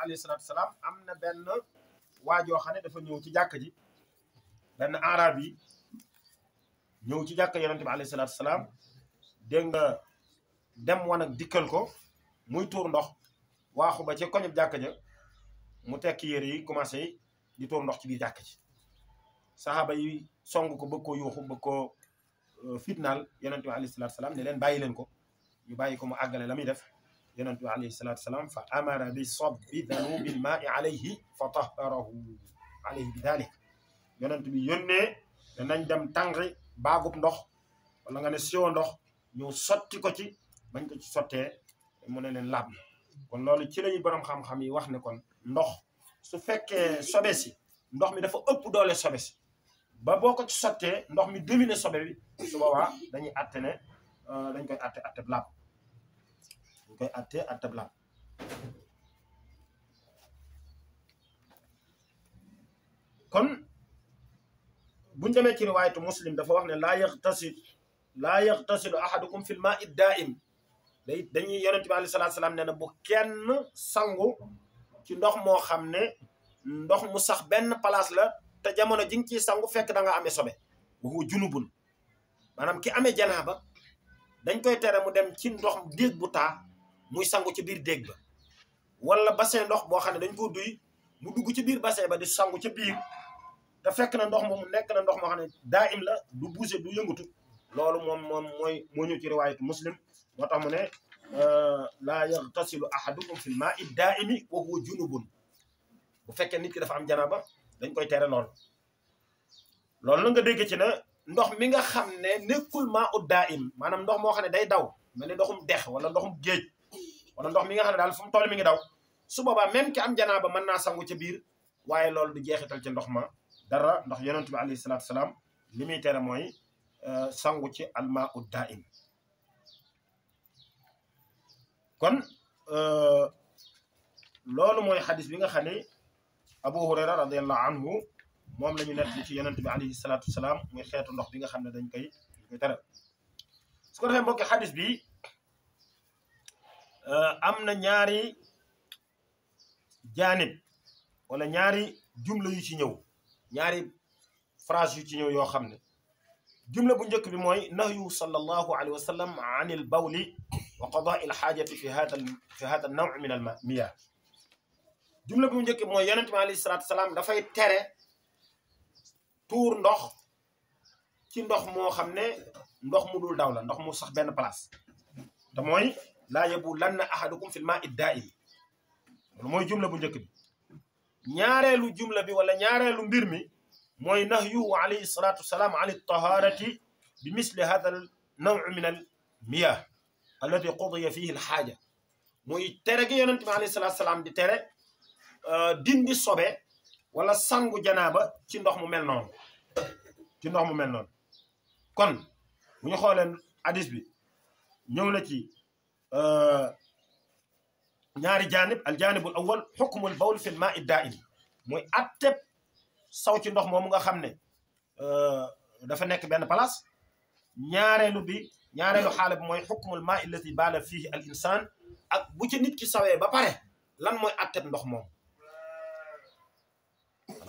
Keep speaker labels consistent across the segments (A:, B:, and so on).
A: alayhi salaatu salaam am na benn waajoo xam ne dafa ñëw ci jàkk ji benn arab yi ñëw ci jàkk yonent bi alayhi salaatu salaam dégg nga dem wan ak dikkal ko muy tuur ndox waaxu ba ci koñub jàkk ja mu tekki yére yi commencé di tuur ndox ci biir jàkk ji saxaaba yi song ko bëgg koo yuuxu bëgg koo fitnaal yonent bi alayhi salaatu salaam ne leen bàyyi leen ko ñu bàyyi ko mu àggale la muy def yonent bi alayhi salaatu salaam fa amara bi sabbi danubil maa'i alayhi fa tahharahu alayhi bi dalik yonent bi yónnee ne nañ dem tàngri baagub ndox wala nga ne siwo ndox ñu sotti ko ci bañ ko ci sottee mu ne leen laab na kon loolu ci lañuy borom xam-xam yi wax ne kon ndox su fekkee sobe si ndox mi dafa ëpp doole sobe si ba boo ko ci sottee ndox mi domine sobe bi su boobaa dañuy atte ne dañ koy atte atte laab dañ koy atte laab kon buñ demee ci riwaayatu muslim dafa wax ne laa yaxtasilu ahadukum fil maa'i daa'im dañuy yonent bi alayhi salaatu salaam nee na bu kenn sangu ci ndox moo xam ne ndox mu sax benn place la te jamono ji nga ciy sangu fekk da nga amee sobe waxu junubun maanaam ki amee janaaba dañ koy tere mu dem ci ndox déeg bu taa muy sangu ci biir déeg ba wala bassin ndox boo xam ne dañ ko duy mu dugg ci biir bassin ba di sangu ca biir te fekk na ndox moomu nekk na ndox moo xam ne daa im la du bouger du yëngatu loolu moom moo ñëw ci riwaayatu muslim moo tax mu ne laa yaxtasilu ahadukum fil maa'i daa'imi wa huwa junubun bu fekkee nit ki dafa am janaaba dañ koy tere loolu la nga dégg ci na ndox mi nga xam ne nekkul maa'u daa'im maanaam ndox moo xam ne day daw mel ni ndoxum dex wala ndoxum géej wala ndox mi nga xam ne daal fu mu toll mi ngi daw su boobaa même ki am janaaba mën naa sangu ca biir waaye loolu du jeexital ci ndox ma dara ndax yonent bi alayhi salaatu salaam li muy tere mooy sangu ci almaa'u daa'im kon loolu mooy xadis bi nga xam ne Abu Hurayra radiyallahu anhu moom la ñu nekk ci yonent bi alayhi salaatu salaam muy xeetu ndox bi nga xam ne dañ koy tere su ko defee mbokki xadis bi am na ñaari jaanib wala ñaari jumla yu ci ñëw ñaari phrase yu ci ñëw yoo xam ne jumla bu njëkk bi mooy nahyu sallallahu alayhi wa sallam an il bawli wa qada'i al xaajati fi hada an naw min al miyah jumla bu njëkk bi mooy yonent bi alayhi salaatu salaam dafay tere tuur ndox ci ndox moo xam ne ndox mu dul daw la ndox mu sax benn place te mooy laa yabulanna ahadukum fil maa'i daa'im loolu mooy jumla bu njëkk bi ñaareelu jumla bi wala ñaareelu mbir mi mooy nahyuhu alayhi salaatu wasalaam an at-tahaarati bi misli hada al naw min al miyah allati qudiya fihi al xaaja mooy tere gi yonent bi alayhi salaatu wasalaam di tere dindi sobe wala sangu janaaba ci ndox mu mel noonu kon bu ñu xoolee hadis bi ñëw na ci ñaari jaanib al jaanibul awwal hukmul bawl fil maa'i daa'im mooy atteb saw ci ndox moomu nga xam ne dafa nekk benn place ñaareelu xaala bi mooy hukmul maa'i allati baala fihi al insaan ak bu ci nit ki sawee ba pare lan mooy atteb ndox moom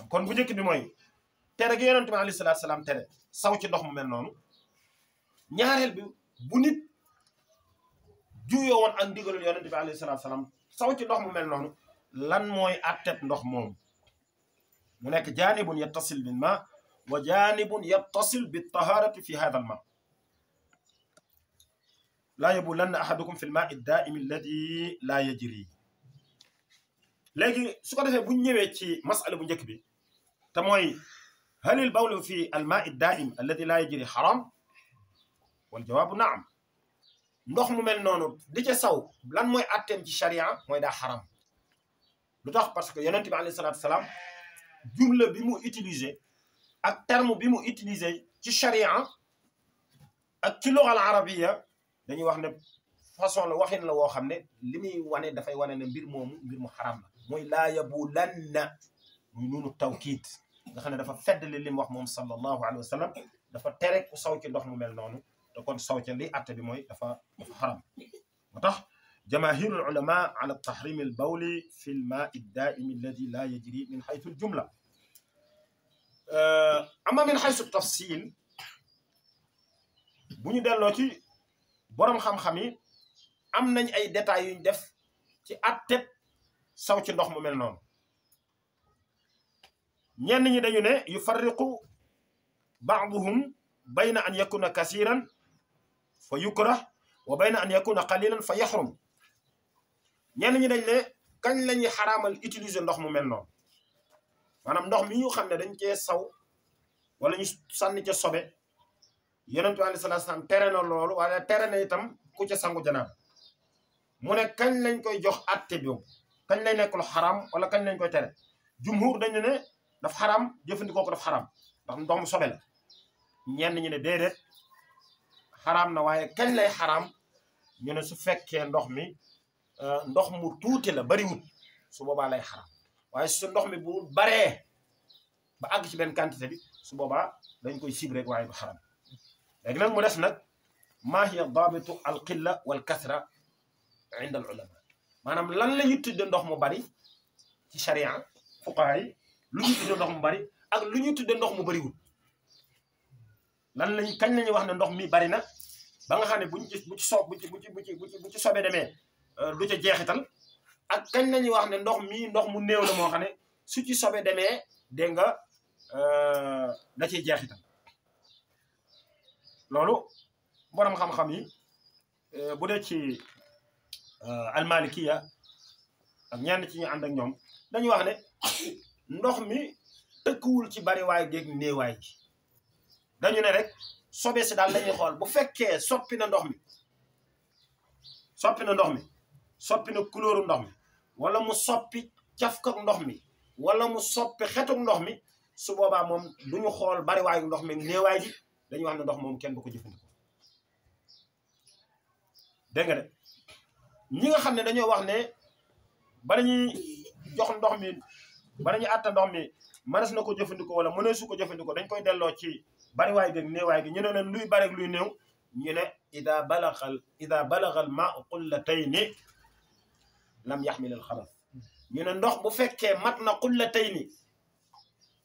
A: kon bu njëkk bi mooy tere gi yonent bi alayhi salaatu salaam tere saw ci ndox mu mel noonu ñaareel bi bu nit juyoo woon ak ndigalul yonent bi alayhi salaatu salaam saw ci ndox mu mel noonu lan mooy atteb ndox moom mu nekk jaanibun yattasil bil ma wa jaanibun yattasil bit taharati fi hada al ma laa yabulanna ahadukum fi l maa'i daa'imi alladi laa yajri léegi su ko defee buñ ñëwee ci masala bu njëkk bi te mooy hal al bawlu fi al maa'i daa'im alladi laa yajri xaram wal jawaabu naam ndox mu mel noonu di ca saw lan mooy atteem ci sharia mooy daa xaram lu tax parce que yonent bi alayhi salaatu salaam jumla bi mu utilisé ak terme bi mu utilisé ci sharia ak ci lugal arabiya dañuy wax ne façon la waxin la woo xam ne li muy wane dafay wane ne mbir mu xaram la mooy laa yabulanna muy nunu tawkiid nga xam ne dafa feddali li mu wax moom sallallahu alayhi wa sallam dafa tere ku saw ci ndox mu mel noonu te kon saw ca li atte bi mooy dafa xaram moo tax jamaahirul ulama ala tahrimi al bawli fi al maa ad daa'im alladi la yajri min haythu al jumla. amma min haythu tafsil bu ñu delloo ci borom xam-xam yi am nañ ay détails yuñ def ci atteb saw ci ndox mu mel noonu. ñenn ñi dañu ne yufarriqu ba'duhum bayna an yakuna kasiran fa yukrah wa bayna an yakuna qalilan fa yaxrum. ñenn ñi dañ ne kañ la ñuy xaraamal utiliser ndox mu mel noonu maanaam ndox mi ñu xam ne dañ cee saw wala ñu sànni ca sobe yonent bi alayhi salaatu salaam tere na loolu wala tere na itam ku ca sangu janaab mu ne kañ lañ koy jox atte bi kañ lay nekk lu xaraam wala kañ lañ koy tere. jumhur dañu ne daf xaraam jëfandikoo ko daf xaraam ndax ndox mu sobe la. ñenn ñi ne déedéet xaraam na waaye kañ lay xaraam ñu ne su fekkee ndox mi ndox mu tuuti la bariwut su boobaa lay xaraam waaye su ndox mi bu baree ba àgg ci benn quantité bi su boobaa dañ koy sib rek waaye du xaraam. léegi nag mu des nag maa hiya daabitu al qilla wal kasra inda al ulama maanaam lan la ñu tudde ndox mu bari ci sharia fuqaha yi lu ñu tudde ndox mu bari ak lu ñu tudde ndox mu bariwul. lan lañ kañ la ñuy wax ne ndox mi bari na ba nga xam ne bu ci sobe demee du ca jeexital ak kañ la ñuy wax ne ndox mi ndox mu néew la moo xam ne su ci sobe demee dégg nga da ciy jeexital. loolu borom xam-xam yi bu dee ci almalikiya ak ñenn ci ñu ànd ak ñoom dañuy wax ne ndox mi tëkkuwul ci bariwaay géeg néewaay gi. dañu ne rek sobe si daal lañuy xool bu fekkee soppi na ndox mi soppi na couleur ndox mi wala mu soppi cafkak ndox mi wala mu soppi xetuk ndox mi su boobaa moom du ñu xool bariwaayu ndox mi néewaay gi dañuy wax ne ndox moom kenn du ko jëfandikoo. dégg nga de ñi nga xam ne dañoo wax ne bala ñuy jox ndox mi bala ñuy àtta ndox mi mënees na ko jëfandikoo wala mëneesu ko jëfandikoo dañ koy delloo ci bariwaay gi ak néewaay gi ñu ne leen luy bari ak luy néew ñu ne ida balaga al maa'u qullatayni lam yaxmil al xabath. ñu ne ndox bu fekkee mat na qullatayni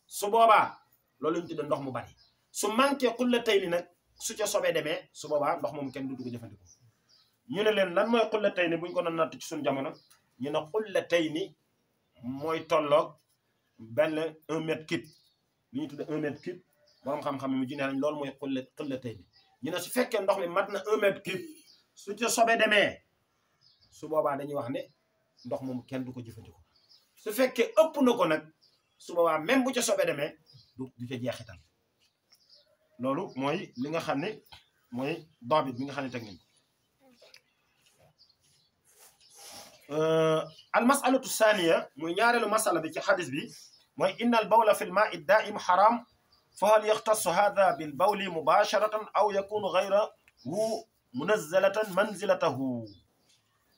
A: su boobaa loolu ñu tudde ndox mu bari su manqué qullatayni nag su ca sobee demee su boobaa ndox moom kenn du ko jëfandikoo. ñu ne leen lan mooy qullatayni buñ ko doon natt ci suñu jamono ñu ne qullatayni mooy tolloog benn 1 mètre cube li ñu tudde 1 mètre cube. borom xam-xam mi ji ne nañ loolu mooy qullatayni ñu ne su fekkee ndox mi mat na 1 mètre cube su ca sobe demee su boobaa dañuy wax ne ndox moom kenn du ko jëfandikoo. su fekkee ëpp na ko nag su boobaa même bu ca sobe demee du ca jeexital. loolu mooy li nga xam ne mooy daabit bi nga xam ne teg nañ ko. al masalatu thaniya muy ñaareelu masala bi ci xadis bi mooy inna al bawla fi l maa ad daa'im xaram fa hal yaxtassu hada bil bawli mubasharatan aw yakunu gayrahu munazzalatan manzilatahu.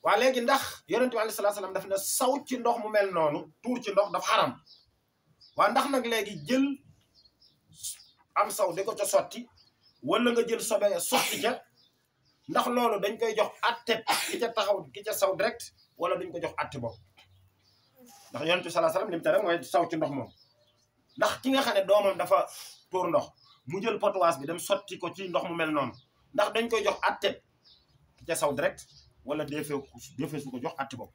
A: waa léegi ndax yonent bi alayhi salaatu salaam daf ne saw ci ndox mu mel noonu tuur ci ndox dafa xaram waa ndax nag léegi jël am saw di ko ca sotti wala nga jël sobe sotti ca ndax loolu dañ koy jox atte ki ca taxaw ki ca saw direct wala duñ ko jox atte boobu ndax yonent bi sallallahu alayhi wasallam li mu tere mooy saw ci ndox moom. ndax ki nga xam ne doomam dafa tuur ndox mu jël potowaas bi dem sotti ko ci ndox mu mel noonu ndax dañ koy jox atte ki ca saw direct wala defee su ko jox atte boobu.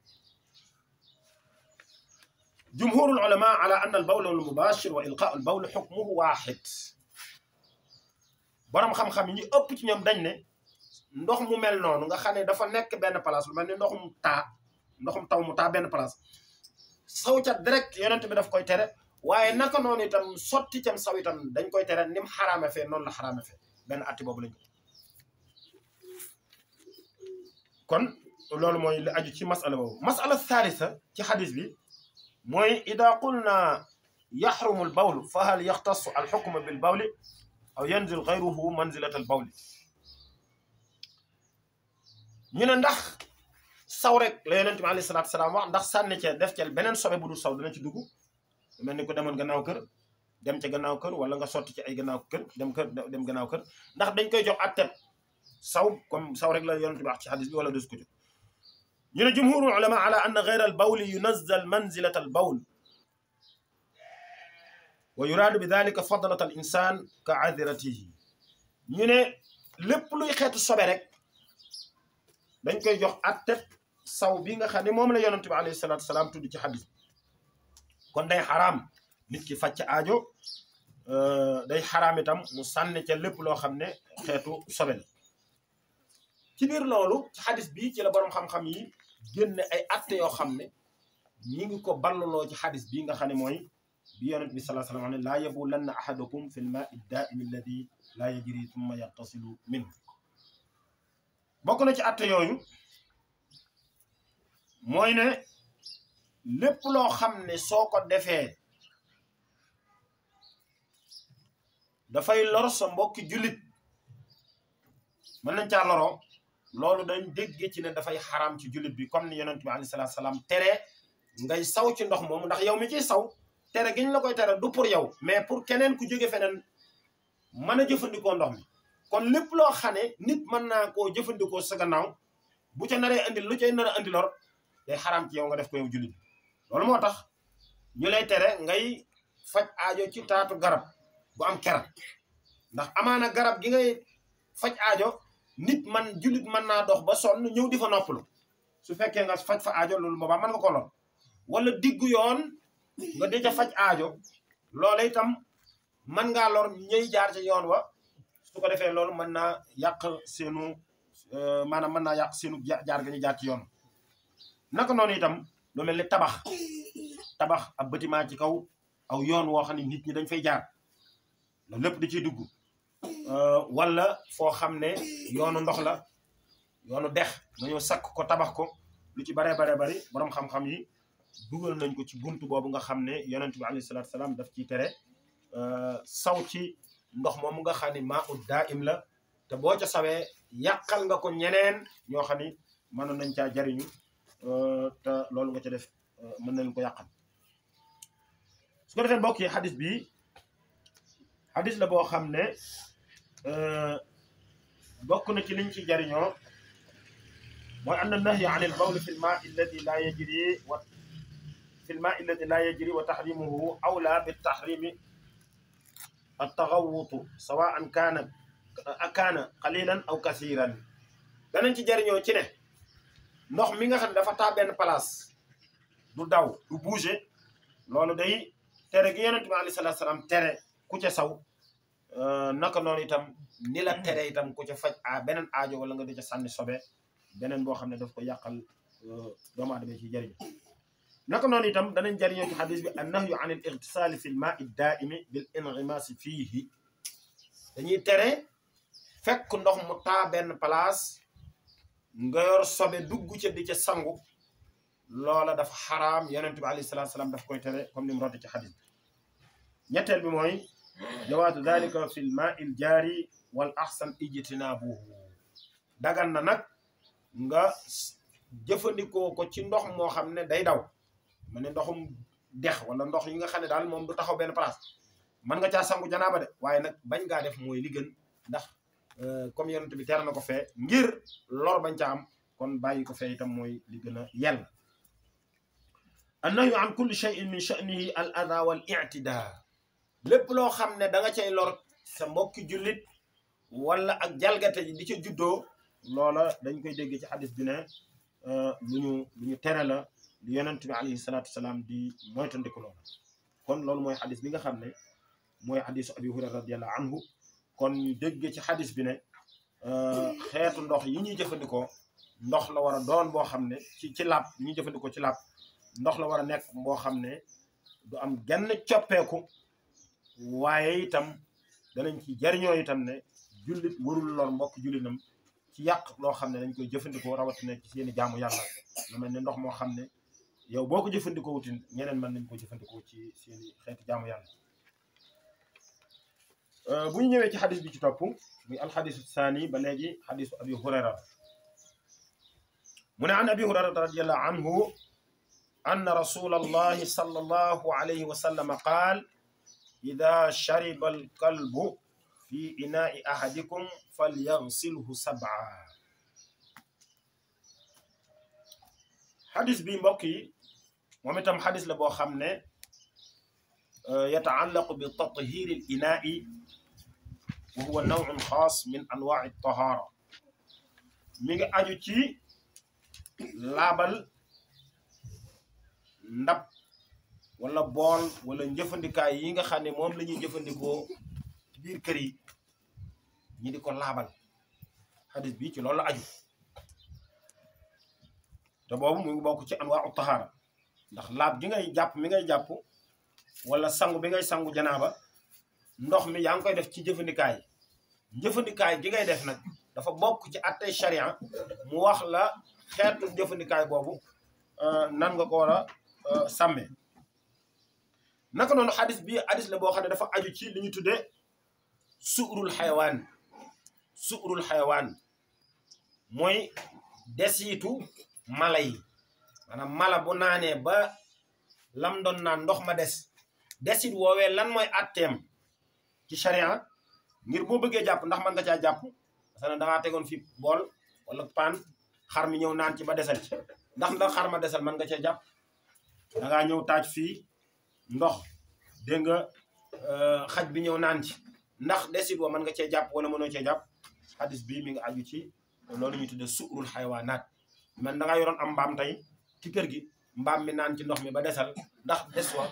A: jumhurul ulama ala anna al bawl al mubashir wa ilqa al bawl hukmuhu wahid. borom xam-xam yi ñu ëpp ci ñoom dañ ne ndox mu mel noonu nga xam ne dafa nekk benn place lu mel ni ndoxum taw mu taa benn place saw ca direct yonent bi daf koy tere waaye naka noonu itam sotti cam saw itam dañ koy tere ni mu xaraame fee noonu la xaraame fee benn atti boobu lañ ko. kon loolu mooy li aju ci masala boobu. masala thalitha ci xadis bi mooy ida qulna yaxrumu al bawl fa hal yaxtassu al xukma bil bawli aw yanzil gayruhu manzilat al bawli. ñu ne ndax saw rek la yonent bi alayhi salaatu salaam wax ndax sànni ca def ca beneen sobe bu dul saw dana ci dugg mel ni ko demoon gannaaw kër dem ca gannaaw kër wala nga sotti ci ay gannaaw kër dem gannaaw kër ndax dañ koy jox atteb saw comme saw rek la yonent bi wax ci xadis bi wala dus ko jox. ñu ne jumhurul ulama ala anna ghayra al bawli yunazzal manzilata al bawl wa yuraadu bi dalika fadlata al insan ka adiratihi ñu ne lépp luy xeetu sobe rek dañ koy jox atteb saw bi nga xam ne moom la yonent bi alayhi salaatu wasalaam tudd ci xadis kon day xaraam nit ki faj aajo day xaraam itam mu sànni ca lépp loo xam ne xeetu sobe la ci biir loolu ci xadis bi ci la borom xam-xam yi génne ay atte yoo xam ne ñi ngi ko balluloo ci xadis bi nga xam ne mooy bi yonent bi sallallahu alayhi wa sallam ne laa yabulanna ahadukum fi l maai daa'imi alladi laa yajri thumma yagtasilu minhu bokk na ci atte yooyu mooy ne lépp loo xam ne soo ko defee dafay lor sa mbokki jullit mën nañ caa loroo loolu dañ dégg ci ne dafay xaraam ci jullit bi comme ni yonent bi alayhi salaatu salaam tere ngay saw ci ndox moomu ndax yow mi ciy saw tere giñ la koy tere du pour yow mais pour keneen ku jóge feneen mën a jëfandikoo ndox mi kon lépp loo xam ne nit mën naa koo jëfandikoo sa gannaaw bu ca naree andi lu cay nar a andi lor day xaraam ci yow nga def ko yow jullit loolu moo tax ñu lay tere ngay faj aajo ci taatu garab bu am ker ndax amaana garab gi ngay faj aajo nit man jullit mën naa dox ba sonn ñëw di fa noppalu su fekkee nga faj fa aajo loolu boobaa mën nga ko lor wala diggu yoon nga di ca faj aajo loola itam mën ngaa lor ñëy jaar ci yoon wa su ko defee loolu mën naa yàq seenu maanaam mën naa yàq seenu jaar ga ñu jaar ci yoon naka noonu itam lu mel ni tabax ab bâtiment ci kaw aw yoon woo xam ne nit ñi dañ fay jaar loolu lépp di ciy dugg wala foo xam ne yoonu ndox la yoonu dex nga ñëw sakk ko tabax ko lu ci baree bari borom xam-xam yi dugal nañ ko ci buntu boobu nga xam ne yonent bi alayhi salaatu salaam daf ciy tere saw ci ndox moomu nga xam ne maa ut daa im la te boo ca sawee yàqal nga ko ñeneen ñoo xam ni mënoon nañ caa jariñu te loolu nga ca def mën nañ ko yàqal su ko defee mbokk yi xadis bi xadis la boo xam ne bokk na ci liñ ci jariñoo mooy anna nahya an il bawl fi l maa alladi laa yajri wa fi l maa alladi laa yajri wa tahrimuhu awla bi tahrimi at-taghawwutu sawaan kaana qalilan aw kasiran danañ ci jariñoo ci ne ndox mi nga xam ne dafa taa benn place du daw du bouger loolu day tere gi yonent bi alayhi salaatu salaam tere ku ca saw naka noonu itam ni la tere itam ku ca faj beneen aajo wala nga di ca sànni sobe beneen boo xam ne daf ko yàqal doomu aadama ci jariñ naka noonu itam danañ jariñoo ci xadis bi an nahyu an al igtisaali fi l maa daaimi bil ingimaasi fiihi dañuy tere fekk ndox mu taa benn place nga yor sobe dugg ca di ca sangu loola dafa xaraam yonent bi alayhi salaatu salaam daf koy tere comme ni mu rote ci xadis bi ñetteel bi mooy jawaazu dalika fi l maa il jaari wal ahsan ijtinaabuhu dagan na nag nga jëfandikoo ko ci ndox moo xam ne day daw mu ne ndoxum dex wala ndox yi nga xam ne daal moom du taxaw benn place mën nga caa sangu janaaba de waaye nag bañ ngaa def mooy li gën ndax comme yonent bi tere na ko fee ngir lor bañ ca am kon bàyyi ko fee itam mooy li gën a yell annahyu an kulli shay'in min sha'nihi al adha wal i'tidaa lépp loo xam ne da nga cay lor sa mbokki jullit wala ak jalgate ji di ca juddoo loola dañ koy dégg ci xadis bi ne lu ñu tere la li yonent bi alayhi salaatu wasalaam di moytandiku loola kon loolu mooy xadis bi nga xam ne mooy xadisu abi hurayra radiyallahu anhu kon ñu dégg ci xadis bi ne xeetu ndox yi ñuy jëfandikoo ndox la war a doon boo xam ne ci laab yi ñuy jëfandikoo ci laab ndox la war a nekk boo xam ne du am genn coppeeku waaye itam danañ ci jariñoo itam ne jullit warul lor mbokk jullitam ci yàq loo xam ne dañ koy jëfandikoo rawatina ci seeni jaamu yàlla lu mel ne ndox moo xam ne yow boo ko jëfandikoo wutin ñeneen mën nañ ko jëfandikoo ci seeni xeeti jaamu yàlla bu ñu ñëwee ci xadis bi ci topp muy alxadisu saani ba léegi xadisu abi hurayra mu ne an abi hurayrata radiallahu anhu anna rasula allahi sallallahu alayhi wa sallam qaal ida shariba alkalbu fi inaai ahadikum falyaghsilhu sab'a xadis bi mbokk yi moom itam xadis la boo xam ne yataallaqu bi tathir al inaa'i wa huwa naw'un xaas min anwaa'i tahaara mi ngi aju ci laabal ndab wala bool wala njëfandikaay yi nga xam ne moom la ñuy jëfandikoo ci biir kër yi ñi di ko laabal xadis bi ci loolu la aju te boobu mu ngi bokk ci anwaa'u tahaara ndax laab gi ngay jàpp mi ngay jàpp wala sangu bi ngay sangu janaaba ndox mi yaa ngi koy def ci jëfandikaay jëfandikaay gi ngay def nag dafa bokk ci attey sharia mu wax la xeetu jëfandikaay boobu nan nga ko war a sàmmee naka noonu xadis bi xadis la boo xam ne dafa aju ci li ñu tuddee su'rul xayawaan mooy desitu mala yi maanaam mala bu naanee ba lam doon naan ndox ma desit woowee lan mooy atteem ci sharia ngir boo bëggee jàpp ndax mën nga caa jàpp parce que dangaa tegoon fi bool wala paan xar mi ñëw naan ci ba desal ci ndax xar ma desal mën nga cee jàpp dangaa ñëw taaj fii ndox dégg nga xaj bi ñëw naan ci ndax desit wa mën nga cee jàpp wala mënoo cee jàpp xadis bi mi ngi aju ci loolu ñuy tudde su'rul xayawaanaat man dangaa yoroon am mbaam tey ci kër gi mbaam mi naan ci ndox mi ba desal ndax des wa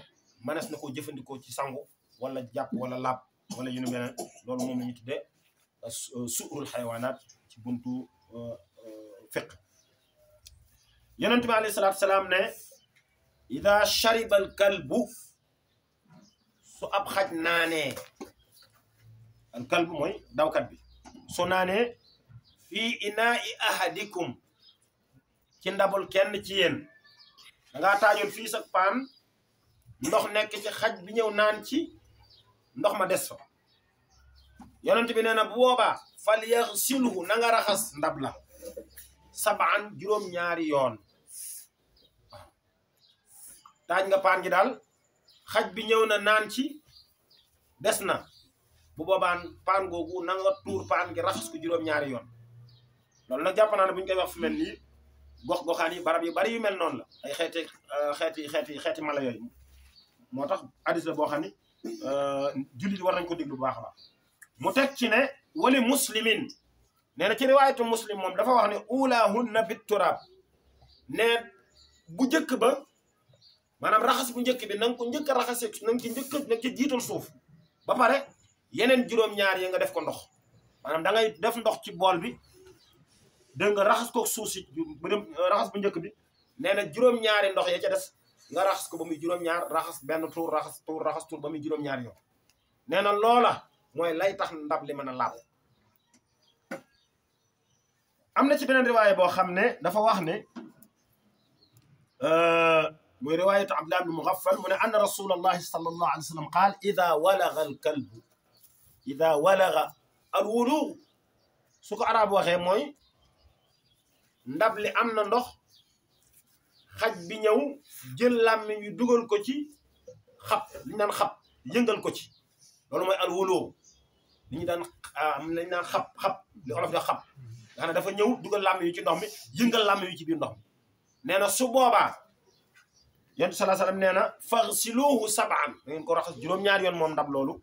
A: mënees na koo jëfandikoo ci sangu wala jàpp wala laab wala yu nu mel loolu moom la ñuy tuddee su'rul xayawaanaat ci buntu fiqh yonent bi alayhi salaatu salaam ne ida shariba al kalbu su ab xaj naanee al kalbu mooy dawkat bi su naanee fii inaa'i ahadikum ci ndabul kenn ci yéen dangaa taajoon fii sa paan ndox nekk ci xaj bi ñëw naan ci ndox ma des fa yonent bi nee na bu boobaa fal yaxsilhu na nga raxas ndab la sab'an juróom-ñaari yoon taaj nga paan gi daal xaj bi ñëw na naan ci des na bu boobaan paan googu na nga tuur paan gi raxas ko juróom-ñaari yoon loolu nag jàpp naa ne bu ñu koy wax fu mel nii gox-goxaan yi barab yu bari yu mel noonu la ay xeeti mala yooyu moo tax hadis la boo xam ne jullit war nañ ko déglu bu baax a baax mu teg ci ne wali muslimin nee na ci riwaayatu muslim moom dafa wax ne ulahunna bit turab ne bu njëkk ba maanaam raxas bu njëkk bi na nga ko njëkk a raxase na nga ci jiital suuf ba pare yeneen juróom-ñaar yi nga def ko ndox maanaam da ngay def ndox ci bool bi dégg nga raxas ko suuf si raxas bu njëkk bi nee na juróom-ñaari ndox ya ca des nga raxas ko ba muy juróom-ñaar raxas benn tuur raxas tuur ba muy juróom-ñaar yoon nee na loola mooy lay tax ndab li mën a laab am na ci beneen riwaaya boo xam ne dafa wax ne muy riwaayatu Abdullah ibn Mughaffal mu ne anna rasulallahi sallallahu alayhi wa sallam qaal ida walaga al kalbu ida walaga al wulugh su ko arab waxee mooy ndab li am na ndox xaj bi ñëw jël làmmiñ yu dugal ko ci xab li ñu daan xab yëngal ko ci loolu mooy al wulugh li ñu daan lañ naan xab li olof da xab nga xam ne dafa ñëw dugal làmmiñ yu ci ndox mi yëngal làmmiñ yu ci biir ndox mi nee na su boobaa yonent sallallahu alayhi wasallam nee na faghsiluhu sab'an da ngeen ko raxas juróom-ñaari yoon moom ndab loolu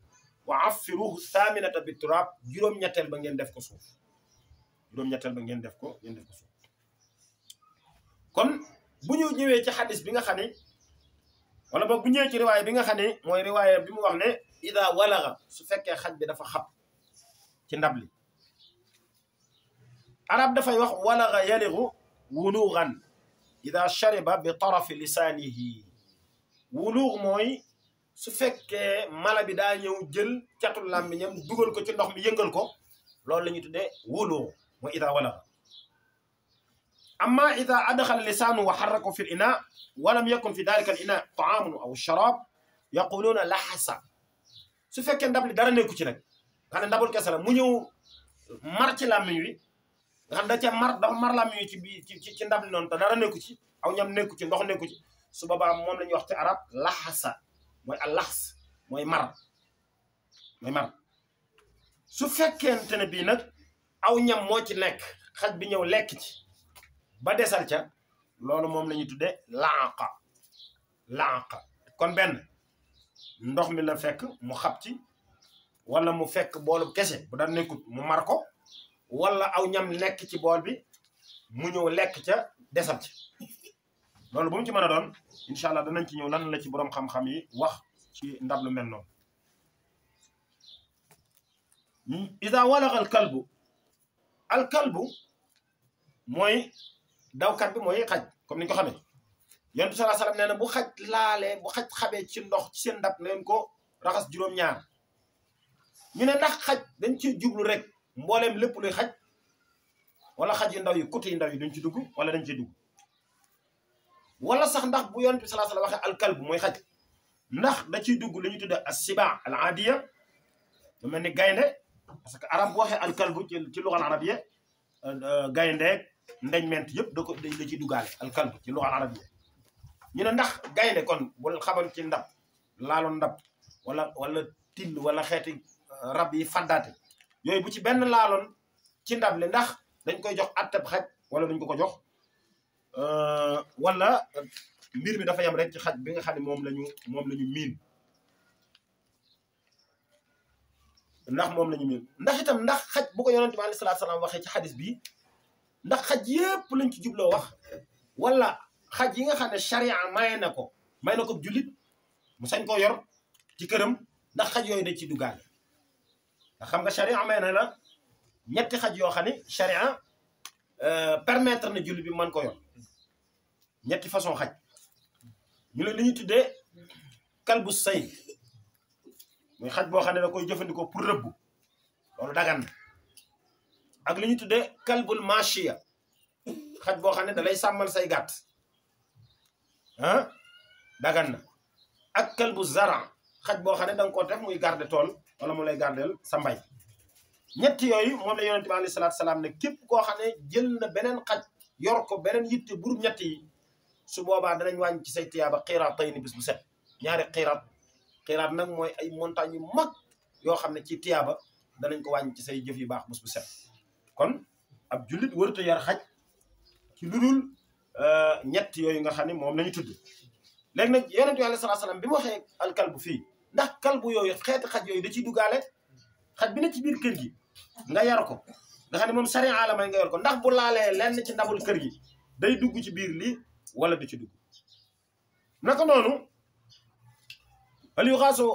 A: wa affiruhu thaminata bi turab juróom-ñetteel ba ngeen def ko suuf juróom-ñetteel ba ngeen def ko suuf kon bu ñu ñëwee ci xadis bi nga xam ne wala boog bu ñëwee ci riwaaya bi nga xam ne mooy riwaaya bi mu wax ne ida walaga su fekkee xaj bi dafa xab ci ndab li arab dafay wax walaga yaligu wulugan ida shariba bi tarafi lisaanihi wuluug mooy su fekkee mala bi daa ñëw jël catul làmmiñam dugal ko ci ndox mi yëngal ko loolu la ñuy tuddee wuluug mooy ida walaga amma ida adxala lisaanu wa xarraka fi l ina walam yakun fi dalika al ina taamun aw sharab yaquluuna laxasa su fekkee ndab li dara nekku ci nag nga xam ne ndabul kese la mu ñëw mar ci làmmiñ wi nga xam da ca dafa mar làmmiñ wi ci biir ci ndab li noonu te dara nekku ci aw ñam nekku ci ndox nekku ci su boobaa moom la ñuy wax ci arab laxasa mooy al laxs mooy mar su fekkente ne bii nag aw ñam moo ci nekk xaj bi ñëw lekk ci ba desal ca loolu moom la ñuy tuddee laaqa kon benn ndox mi la fekk mu xab ci wala mu fekk boolu kese bu daan nekkut mu mar ko wala aw ñam nekk ci bool bi mu ñëw lekk ca desal ci loolu bu mu ci mën a doon incha allah danañ ci ñëw lan la ci borom xam-xam yi wax ci ndab lu mel noonu ida walaga al kalbu mooy dawkat bi mooy xaj comme ni nga ko xamee yonent bi sallallahu alayhi wasallam nee na bu xaj laalee bu xaj xabee ci ndox ci seen ndab leen ko raxas juróom-ñaar ñu ne ndax xaj dañ ci jublu rek mbooleem lépp luy xaj wala xaj yu ndaw yi kuti yu ndaw yi dañ ci dugg wala dañ ci dugg wala sax ndax bu yonent bi sallallahu alayhi wasallam waxee alkalbu mooy xaj ndax da ciy dugg li ñu tudde as-siba al aadiya lu mel ni gaynde parce que arab bu waxee alkalbu ci lugal arabiyya gaynde ndeñment yëpp da ciy duggaale alkalbu ci lugal arabiyya ñu ne ndax gaynde kon bu xaban ci ndab laaloon ndab wala till wala xeeti rab yi faddaate yooyu bu ci benn laaloon ci ndab li ndax dañ koy jox atteb xaj wala duñ ko jox wala mbir mi dafa yam rek ci xaj bi nga xam ne moom lañu miin ndax itam ndax xaj bu ko yonente bi alayhi salaatu salaam waxee ci xadis bi ndax xaj yépp lañ ci jubloo wax wala xaj yi nga xam ne sharia may na ko jullit mu sañ ko yor ci këram ndax xaj yooyu dañ ci duggaale ndax xam nga sharia may na la ñetti xaj yoo xam ne sharia permettre na jullit bi mën ko yor ñetti façon xaj ñu leen li ñuy tuddee kalbu say muy xaj boo xam ne da koy jëfandikoo pour rëbb loolu dagan na ak li ñuy tuddee kalbul machiya xaj boo xam ne da lay sàmmal say gàtt dagan na ak kalbu zara xaj boo xam ne da nga koo def muy garde tool wala mu lay gardeel sa mbay ñetti yooyu moom la yonente bi alayhi salaatu salaam ne képp koo xam ne jël na beneen xaj yor ko beneen yitte buru ñett yi su boobaa danañ wàññi ci say tiyaaba xiiraat tey ni bis bu set ñaari xiiraat nag mooy ay montagne yu mag yoo xam ne ci tiyaaba danañ ko wàññi ci say jëf yu baax bis bu set kon ab jullit warut a yar xaj ci lu dul ñett yooyu nga xam ne moom la ñu tudd léegi nag yonent bi alayhi salaatu salaam bi mu waxee alkalbu fii ndax kalbu yooyu xeeti xaj yooyu da ciy duggaale xaj bi ne ci biir kër gi nga yar ko nga xam ne moom sari alamay nga yor ko ndax bu laalee lenn ci ndabul kër gi day dugg ci biir lii wala du ci dugg naka noonu hal yuqaasu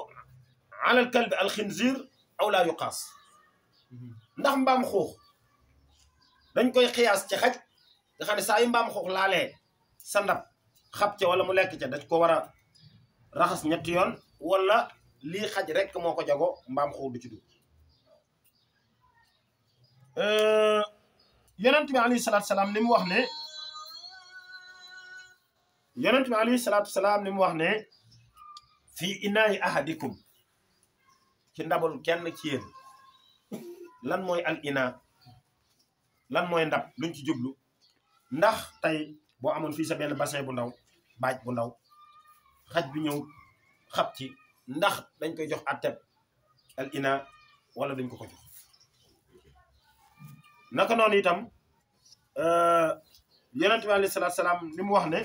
A: ala al kalbi al xinzir aw laa yuqaas ndax mbaam xuux dañ koy xiyaas ci xaj nga xam ne saa yu mbaam xuux laalee sa ndab xab ca wala mu lekk ca dañ ko war a raxas ñetti yoon wala lii xaj rek moo ko jago mbaam xuux du ci dugg yonent bi alayhi salaatu salaam li mu wax ne yonent bi alayhi salaatu salaam li mu wax ne fii inaayi ahadikum ci ndabul kenn ci yéen lan mooy al ina lan mooy ndab luñ ci jublu ndax tey boo amoon fii sa benn bassin bu ndaw baaj bu ndaw xaj bi ñëw xab ci ndax dañ koy jox atteb al ina wala dañ ko jox naka noonu itam yonent bi alayhi salaatu salaam li mu wax ne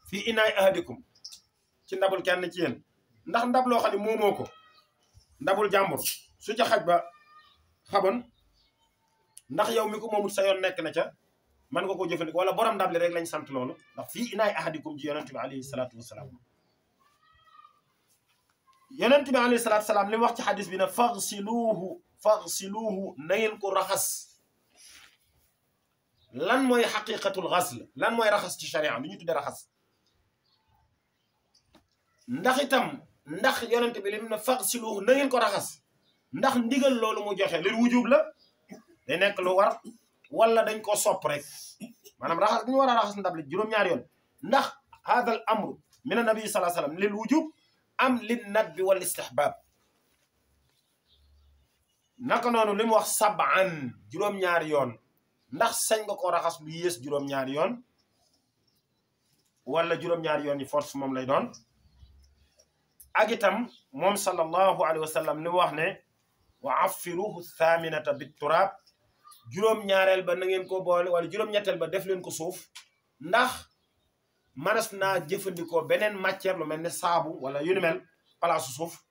A: fii inaay ahadikum ci ndabul kenn ci yéen ndax ndab loo xam ne moomoo ko ndabul jàmbur su ca xaj ba xaboon ndax yow mi ko moomut sa yoon nekk na ca mën nga ko jëfandikoo wala borom ndab li rek lañ sant loolu ndax fii inaay ahadikum ci yonent bi alayhi salaatu wasalaam yonent bi alayhi salaatu wasalaam li mu wax ci xadis bi ne faghsiluuhu na ngeen ko raxas lan mooy xaqiqatul ghasl lan mooy raxas ci sharia li ñu tudde raxas ndax itam ndax yonent bi lim ne faghsiluuhu na ngeen ko raxas ndax ndigal loolu mu joxe lil wujub la day nekk lu war wala dañ ko sopp rek maanaam raxas bi ñu war a raxas ndab li juróom-ñaari yoon ndax hada al amru min an nabi sallallahu alayhi wasallam lil wujub am lin nadbi wal istihbab naka noonu li mu wax sab'an juróom-ñaari yoon ndax sañ nga ko raxas lu yées juróom-ñaari yoon wala juróom-ñaari yoon yi force moom lay doon ak itam moom sallallahu alayhi wa sallam li mu wax ne wa affiruhu thaminata bit turab juróom-ñaareel ba na ngeen ko boole wala juróom-ñetteel ba def leen ko suuf ndax manas naa jëfandikoo beneen matière lu mel ne saabu wala yu ni mel palaasu suuf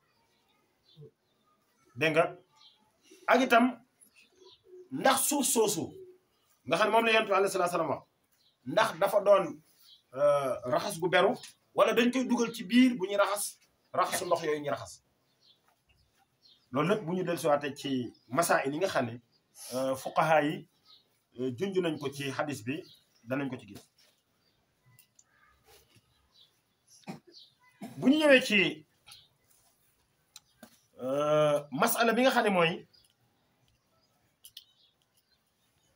A: dégg nga ak itam ndax suuf soosu nga xam ne moom la yonent bi alayhi salaatu salaam wax ndax dafa doon raxas gu beru wala dañ koy dugal ci biir bu ñuy raxasu ndox yooyu ñu raxas loolu nag bu ñu dellusiwaatee ci masaa'il yi nga xam ne fuqaha yi junj nañ ko ci hadis bi danañ ko ci gis bu ñu ñëwee ci masala bi nga xam ne mooy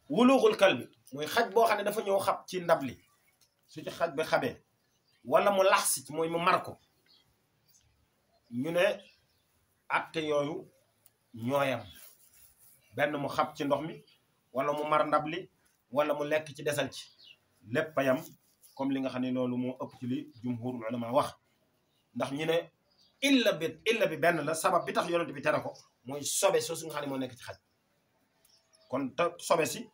A: wuluuxul kalbi mooy xaj boo xam ne dafa ñëw xab ci ndab li su ci xaj bi xabee wala mu lax si mooy mu mar ko ñu ne atte yooyu ñooyam benn mu xab ci ndox mi wala mu mar ndab li wala mu lekk ci desal ci lépp a yam comme li nga xam ne loolu moo ëpp ci li jumhurul ulama wax ndax ñu ne illa bi benn la sabab bi tax yonent bi tere ko mooy sobe soosu nga xam ne moo nekk ci xaj kon te sobe si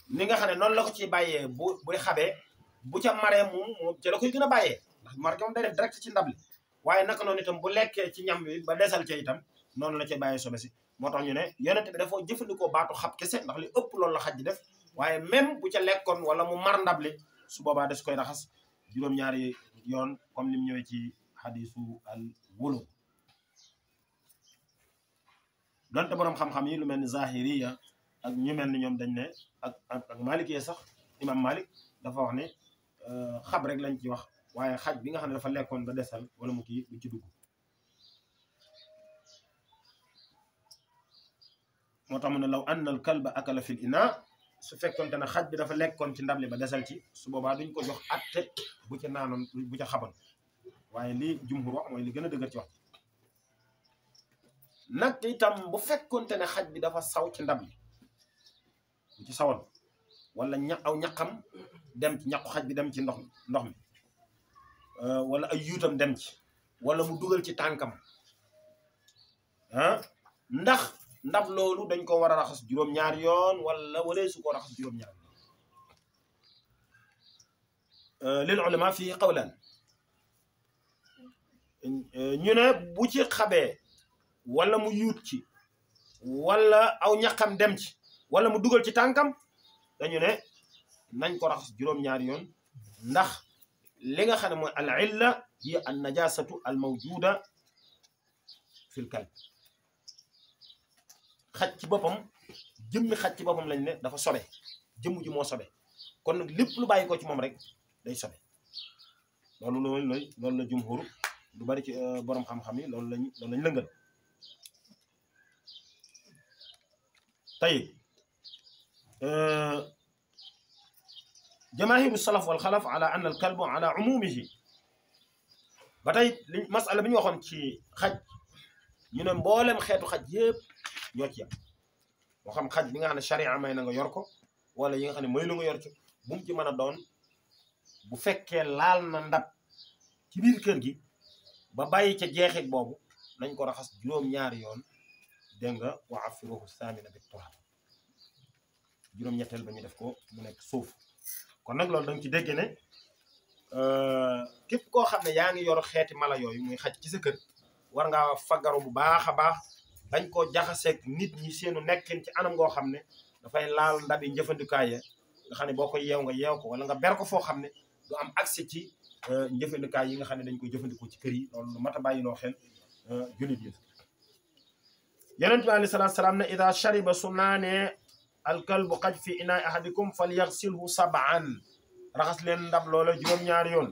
A: ni nga xam ne noonu la ko ciy bàyyee buy xabee bu ca maree moom ca la koy gën a bàyyee ndax mar moom day def direct ci ndab li waaye naka noonu itam bu lekkee ci ñam bi ba desal ca itam noonu la cay bàyyee sobe si moo tax ñu ne yonent bi dafa jëfandikoo baatu xab kese ndax li ëpp loolu la xaj di def waaye même bu ca lekkoon wala mu mar ndab li su boobaa des koy raxas juróom-ñaari yoon comme ni mu ñëwee ci hadisu al wulu donte boroom xam-xam yi lu mel ni zahiriya ak ñu mel ni ñoom dañ ne ak Maliki sax imam Malik dafa wax ne xab rek lañ ci wax waaye xaj bi nga xam ne dafa lekkoon ba desal wala mu kii du ci dugg moo tax mu ne law anna al kalba akala fil ina su fekkoonte ne xaj bi dafa lekkoon ci ndab li ba desal ci su boobaa duñ ko jox atte bu ca naanoon bu ca xaban waaye lii jumhur wax mooy li gën a dëgër ci wax nag itam bu fekkoonte ne xaj bi dafa saw ci ndab li bu ci sawoon wala aw ñaqam dem ci ñaqu xaj bi dem ci ndox mi wala ay yuutam dem ci wala mu dugal ci tànkam ndax ndab loolu dañ ko war a raxas juróom-ñaari yoon wala su ko raxas juróom-ñaari yoon lil ulama fii qawlan ñu ne bu ci xabee wala mu yuut ci wala aw ñaqam dem ci wala mu dugal ci tànkam dañu ne nañ ko raxas juróom-ñaari yoon ndax li nga xam ne mooy al illa hiya an najasatu al mawjuda fil kalb xaj ci boppam jëmmi xaj ci boppam lañ ne dafa sobe jëmm ji moo sobe kon nag lépp lu bàyyi ko ci moom rek day sobe loolu la jumhur du bari ci borom xam-xam yi loolu lañ lëngal tey jamaahiru salaf wal xalaf ala anna al kalbu ala umumihi ba tey li masala bi ñu waxoon ci xaj ñu ne mboolem xeetu xaj yëpp ñoo ci yam moo xam xaj bi nga xam ne charia may na nga yor ko wala yi nga xam ne may lu nga yor ci bu mu ci mën a doon bu fekkee laal na ndab ci biir kër gi ba bàyyi ca jeexit boobu nañ ko raxas juróom-ñaari yoon dégg nga wa afiruhu saamina bi turab juróom-ñetteel ba ñu def ko mu nekk suuf kon nag loolu da nga ci dégg ne képp koo xam ne yaa ngi yor xeeti mala yooyu muy xaj ci sa kër war ngaa fagaru bu baax a baax bañ koo jaxaseeg nit ñi seenu nekkin ci anam ngoo xam ne dafay laal ndabi njëfandikaay ya nga xam ne boo ko yeew nga yeew ko wala nga ber ko foo xam ne du am accès ci njëfandikaay yi nga xam ne dañ koy jëfandikoo ci kër yi loolu mat a bàyyiloo xel jullit yi yonent bi alayhi salaatu salaam ne ida shariba su naanee alkalbu xaj fi inaay ahadikum fal yaxsilhu sab'an raxas leen ndab loola juróom-ñaari yoon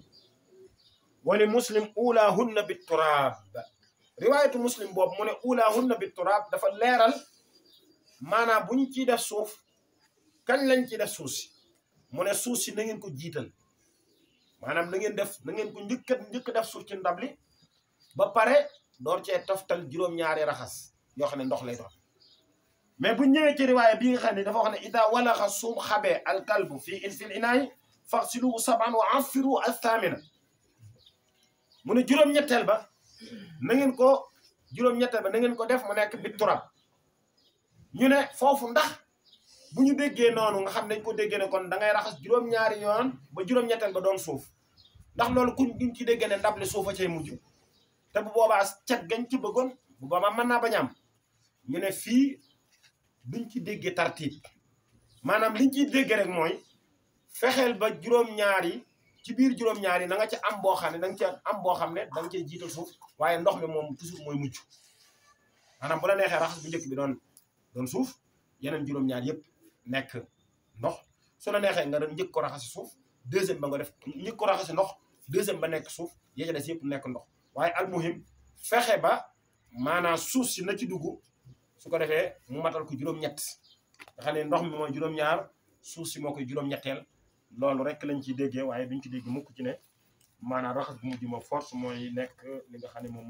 A: wali muslim ulahunna bi turaab riwaayatu muslim boobu mu ne ulahunna bi turaab dafa leeral maanaam bu ñu ciy def suuf kañ lañ ci def suuf si mu ne suuf si na ngeen ko jiital maanaam na ngeen ko njëkk def suuf ci ndab li ba pare door cee toftal juróom-ñaari raxas yoo xam ne ndox lay doon mais bu ñëwee ci riwaaya bii nga xam ne dafa wax ne ida walaxa suum xabee alkalbu fii fil inaay faxsiluhu sab'an wa afiru athamina mu ne juróom-ñetteel ba na ngeen ko def mu nekk bi turab ñu ne foofu ndax bu ñu déggee noonu nga xam dañ ko déggee ne kon da ngay raxas juróom-ñaari yoon ba juróom-ñetteel ba doon suuf ndax loolu kuñ ci déggee ne ndab li suufa cay mujj te bu boobaa cet gañ ci bëggoon bu boobaa mën naa bañ a am ñu ne fii duñ ci déggee tartiib maanaam liñ ciy déggee rek mooy fexeel ba juróom-ñaari ci biir juróom-ñaari na nga ci am boo xam ne da nga ci am boo xam ne da nga cey jiital suuf waaye ndox mi moom toujours mooy mujj maanaam bu la neexee raxas bu njëkk bi doon suuf yeneen juróom-ñaar yëpp nekk ndox su la neexee nga doon njëkk ko raxasi suuf deuxième ba nga def njëkk ko raxasi ndox deuxième ba nekk suuf yéegi des yëpp nekk ndox waaye almuhim fexe ba maanaam suuf si na ci dugg su ko defee mu matal ko juróom-ñett nga xam ne ndox mi mooy juróom-ñaar suuf si moo koy juróom-ñetteel loolu rek lañ ciy déggee waaye duñ ci dégg mukk ci ne maanaam raxas bu mujj ma force mooy nekk li nga xam ne moom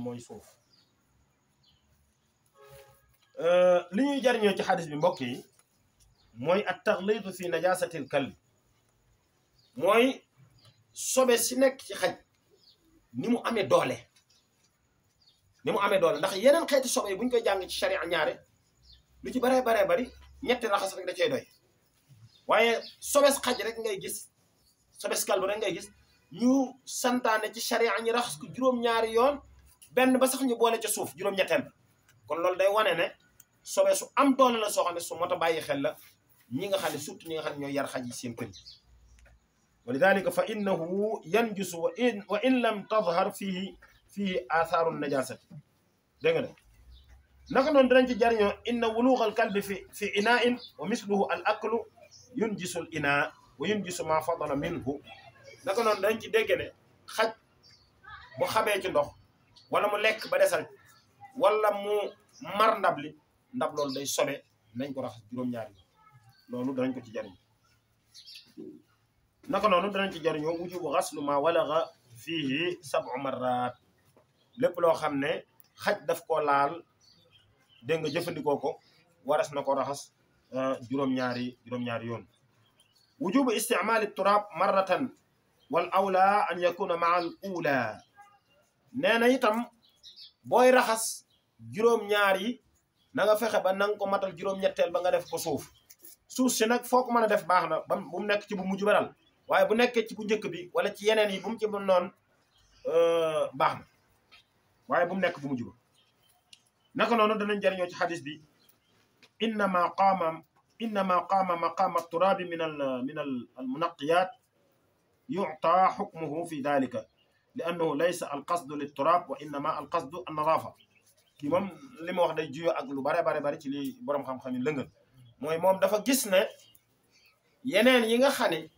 A: mooy suuf li ñuy jariñoo ci xadis bi mbokk yi mooy at taxliitu fi najasatil kalb mooy sobe si nekk ci xaj ni mu amee doole ndax yeneen xeeti sobe yi bu ñu koy jàng ci sharia ñaare lu ci baree bari ñetti raxas rek da cay doy waaye sobes xaj rek ngay gis sobes kalb rek ngay gis ñu santaane ci sharia ñi raxas ko juróom-ñaari yoon benn ba sax ñu boole ca suuf juróom-ñetteel ba kon loolu day wane ne sobe su am doole la soo xam ne su mot a bàyyi xel la ñi nga xam ne surtout ñi nga xam ne ñooy yar xaj yi seen kër yi wa lidalika fa innahu yanjusu wa in lam tadhar fihi athaaru najasati dégg nga de naka noonu dinañ ci jariñoo inna wuluuxal kalbi fi inaa'in wa misluhu al aklu yunjisu al inaa wa yunjisu ma fadala minhu naka noonu dinañ ci dégg ne xaj bu xamee ci ndox wala mu lekk ba desal wala mu mar ndab loolu day sobe nañ ko raxas juróom-ñaari loolu danañ ko ci jariñ naka noonu danañ ci jariñoo wujubu xaslu ma walaga fihi 7 marrat lépp loo xam ne xaj daf ko laal dégg nga jëfandikoo ko waras na ko raxas juróom-ñaari yoon wujubu isticmaali turab marratan wal awla an yakuna maa al ula nee na itam booy raxas juróom-ñaari na nga fexe ba na nga ko matal juróom-ñetteel ba nga def ko suuf si nag foo ko mën a def baax na ba bu mu nekk ci bu mujj baral waaye bu nekkee ci bu njëkk bi wala ci yeneen yi bu mu ci bu noonu baax na waaye bu mu nekk bu mujj ba naka noonu danañ jëriñoo ci xadis bi innama qaama maqaama turaabi min al munaqiyat yu'ta xukmuhu fi dalika li annahu laysa al qasdu lit turaab wa innama al qasdu an nadaafa kii moom li ma wax day juyoo ak lu bare ci li borom xam-xam yi lëngal mooy moom dafa gis ne yeneen yi nga xam ne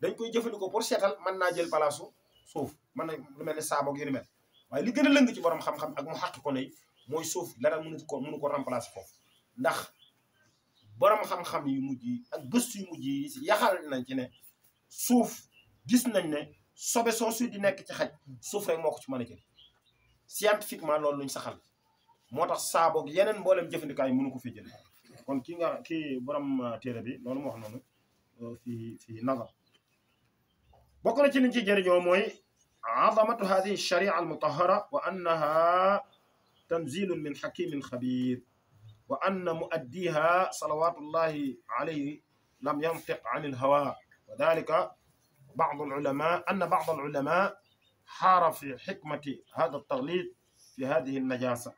A: dañ koy jëfandikoo pour seetal mën naa jël palaasu suuf mën na lu mel ne saaboog yu ni mel waaye li gën a lëng ci borom xam-xam ak mu xàq ko ne mooy suuf dara mënu ko remplacer foofu ndax borom xam-xam yu mujj yi ak gëstu yu mujj yi yaxal nañ ci ne suuf gis nañ ne sobe soosu di nekk ci xaj suuf rek moo ko ci mën a jël scientifiquement loolu luñ saxal moo tax saaboog yeneen mboolem jëfandikaay mënu ko fi jël kon kii borom téere bi loolu mu wax noonu fii nazar bokk na ci liñ ci jëriñoo mooy azamatu hadihi sharia al mutahara wa annaha tanzilun min hakimin xabir wa anna muaddiha salawatullahi alayhi lam yantiq an il hawa wa dalika بعض العلماء حار في حكمة هذا التغليظ في هذه النجاسة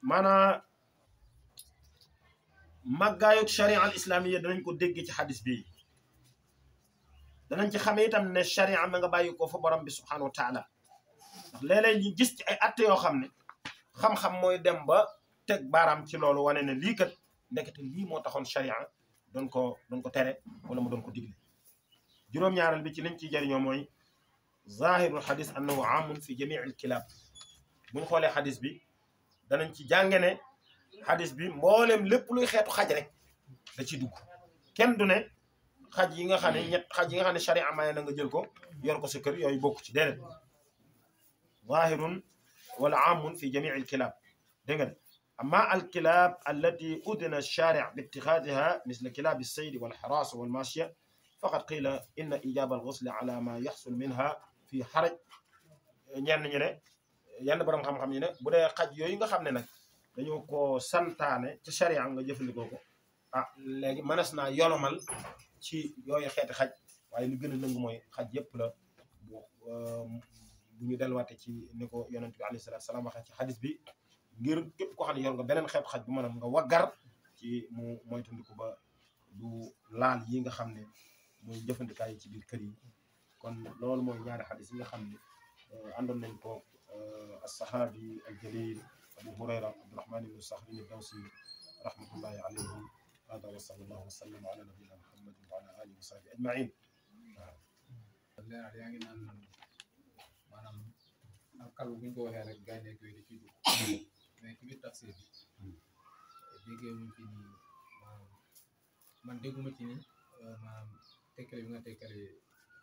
A: maanaam màggaayug sharia al islamiyya danañ ko dégg ci xadis bi danañ ci xamee itam ne sharia ma nga bàyyi ko fa borom bi subhanahu wa taala ndax léeg-léeg ñu gis ci ay atte yoo xam ne xam-xam mooy dem ba teg baaraam ci loolu wane ne lii kat ndekete lii moo taxoon sharia doon ko tere wala mu doon ko digle juróom-ñaareel bi ci liñ ciy jëriñoo mooy zahirul xadis annahu aamun fi jamii al kilaab buñ xoolee xadis bi danañ ci jànge ne xadis bi mboolem lépp luy xeetu xaj rek da ci dugg kenn du ne xaj yi nga xam ne sharia maye na nga jël ko yor ko sa kër yooyu bokk ci déedéet zahirun wala aamun fi jamii al kilaab dégg nga de amma al kilaab allati udina shari bi ittixaadiha misla kilaab as-sayd wal xiraasa wal maashiya faqad qiila inna ijaaba al ghusl ala ma yaxsul minha fi xaraj ñenn ñi ne yenn borom xam-xam yi ne bu dee xaj yooyu nga xam ne nag dañoo ko santaane ci sharia nga jëfandikoo ko ah léegi mënees naa yolomal ci yooyu xeeti xaj waaye li gën a lëng mooy xaj yëpp la bu ñu delluwaate ci ni ko yonent bi alayhi salaatu salaam waxee ci xadis bi ngir képp koo xam ne yor nga beneen xeetu xaj bu mën a nga waggar ci mu moytandiku ba du laal yi nga xam ne mooy jëfandikaay yi ci biir kër yi kon loolu mooy ñaari xadis yi nga xam ne àndoon nañ ko as-sahabi al-jalil Abu Hurayra Abdurrahman ibn Sakhrin ad-Dawsi rahmatullahi alayhi hada wa sallallahu wa sallam ala nabiyina Muhammadin wa ala alihi wa sahbihi ajmain
B: leeral yaa ngi naan maanaam ak kalbu bu ñu ko waxee rek gaynde yooyu da ciy dugg mais ci biir tafsir bi déggee wuñ ci ni maanaam man dégguma ci ni maanaam tekkale bi nga tekkale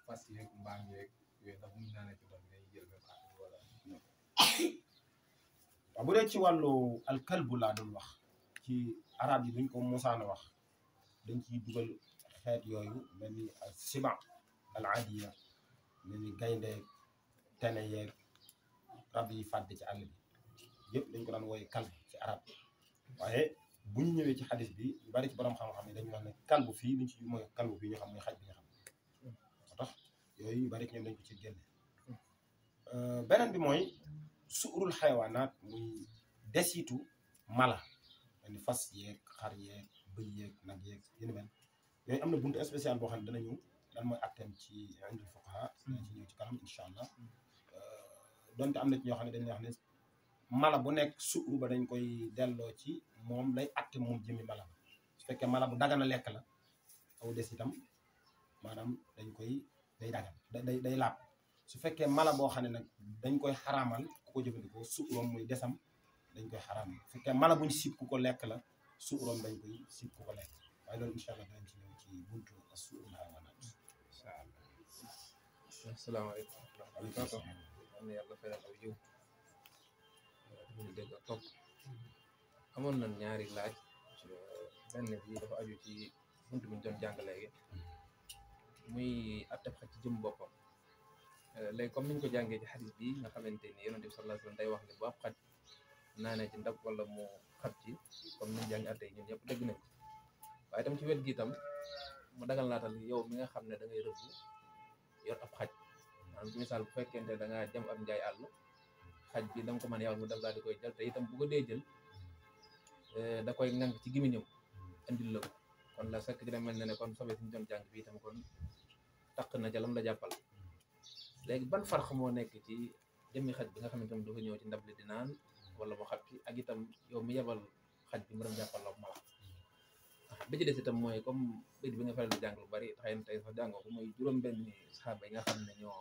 B: fas yeeg mbaam yeeg yooyu ndax muñ naa ne ci ndox mi dañuy jël même at wala
A: waaw bu dee ci wàllu alkalbu laa doon wax ci arab yi buñ ko mosaana wax dañ ciy dugal xeet yooyu mel ni siba al adiya mel ni gaynde tene yeeg rab yi fàdd ci àll bi yëpp dañ ko daan wooye kalb ci arab waaye bu ñu ñëwee ci xadis bi ñu bari ci borom xam-xam ne dañu wax ne kalbu fii liñ ci mooy kalbu bi ñu xam mooy xaj bi nga xam moo tax yooyu ñu bari ci ñoom dañ ko ci génne beneen bi mooy suurul xayawaanaat muy desitu mala ni fas yeeg xar yeeg bëy yeeg nag yeeg yéen mel yooyu am na buntu spécial boo xam ne danañu lan mooy atteem ci indil fuqaha dana ci ñëw ci kanam incha allah donte am na ci ñoo xam ne dañuy wax ne mala bu nekk suuru ba dañ koy delloo ci moom lay atte moom jëmmi mala ba su fekkee mala bu dagana lekk la aw des itam maanaam dañ koy day dagan day laab su fekkee mala boo xam ne nag dañ koy xaraamal ku ko jëfandikoo suuroom muy desam dañ koy xaraamal su fekkee mala buñ sib ku ko lekk la suuroom dañ koy sib ku ko lekk waaye loolu incha allah dañ ci ñëw ci buntu suurul xayawaanaat incha allah.
B: asalaamaaleykum wa rahmatulah. am na yàlla fayal aw yiw ñu dégg ak topp amoon na ñaari laaj benn bi dafa aju ci buntu bi ñu doon jàng léegi muy atteb xaj ci jëm boppam léegi comme niñ ko jàngee ci xadis bi nga xamante ni yonent bi sallallahu alayhi wasallam day wax ne bu ab xaj naanee ci ndab wala mu xat ci comme niñ jàngi atte yi ñun ñëpp dégg nañ ko waaye tam ci wet gi itam mu dagal laatal yow mi nga xam ne da ngay rëbb yor ab xaj maanaam ci misaal bu fekkente da ngaa jëm ab njaay àll xaj bi da nga ko mën yawal mu def daal di koy jël te itam bu ko dee jël da koy ŋànk ci gémmiñam andil la ko kon la sekk dina mel ne kon sobe suñu doon jàng bi itam kon taq na ca lam la jàppal léegi ban farx moo nekk ci jëmmi xaj bi nga xam ne itam dafa ñëw ci ndab li di naan wala mu xat ki ak itam yow mi yebal xaj bi mu dem jàppal la mala bi ci des itam mooy comme bét bi nga faral di jàng lu bari xëy na tey sax jàngoo ko mooy juróom-benn saxaaba yi nga xam ne ñoo